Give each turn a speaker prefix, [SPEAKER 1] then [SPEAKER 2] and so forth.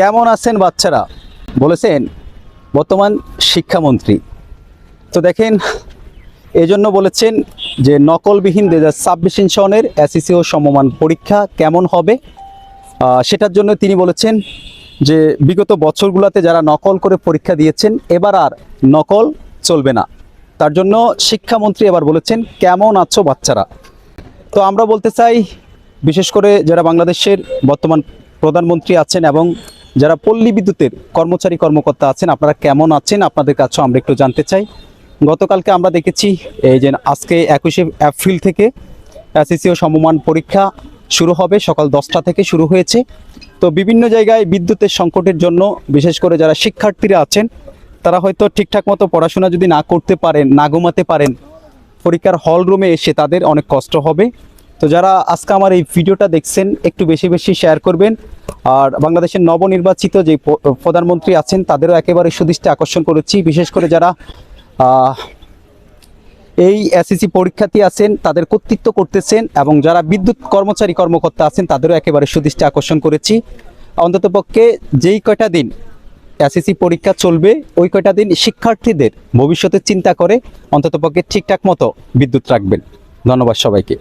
[SPEAKER 1] কেমন আছেন বাচ্চারা বলেছেন বর্তমান শিক্ষামন্ত্রী। তো দেখেন এজন্য বলেছেন যে নকলবিহীন 2026 সনের এসএসসি ও সমমান পরীক্ষা কেমন হবে, সেটার জন্য তিনি বলেছেন যে বিগত বছরগুলোতে যারা নকল করে পরীক্ষা দিয়েছেন এবার আর নকল চলবে না। তার জন্য শিক্ষামন্ত্রী এবার বলেছেন কেমন আছো বাচ্চারা। তো আমরা বলতে চাই বিশেষ করে যারা বাংলাদেশের বর্তমান প্রধানমন্ত্রী আছেন এবং যারা পল্লী বিদ্যুতের কর্মচারী কর্মকর্তা আছেন, আপনারা কেমন আছেন আপনাদের কাছেও আমরা একটু জানতে চাই। গতকালকে আমরা দেখেছি এই যে আজকে 21শে এপ্রিল থেকে এসএসসি ও সমমান পরীক্ষা শুরু হবে, সকাল 10টা থেকে শুরু হয়েছে। তো বিভিন্ন জায়গায় বিদ্যুতের সংকটের জন্য বিশেষ করে যারা শিক্ষার্থীরা আছেন তারা হয়তো ঠিকঠাক মতো পড়াশোনা যদি না করতে পারেন, না ঘুমাতে পারেন, পরীক্ষার হল রুমে এসে তাদের অনেক কষ্ট হবে। তো যারা আজকে আমার এই ভিডিওটা দেখছেন একটু বেশি বেশি শেয়ার করবেন। আর বাংলাদেশের নবনির্বাচিত যে প্রধানমন্ত্রী আছেন তাদেরও একেবারে সুদৃষ্টি আকর্ষণ করেছি, বিশেষ করে যারা এই এসএসসি পরীক্ষার্থী আছেন তাদের কর্তৃত্ব করতেছেন এবং যারা বিদ্যুৎ কর্মচারী কর্মকর্তা আছেন তাদেরও একেবারে সুদৃষ্টি আকর্ষণ করেছি। অন্ততপক্ষে যেই কয়টা দিন এসএসসি পরীক্ষা চলবে ওই কয়টা দিন শিক্ষার্থীদের ভবিষ্যতের চিন্তা করে অন্ততপক্ষে ঠিকঠাক মতো বিদ্যুৎ রাখবেন। ধন্যবাদ সবাইকে।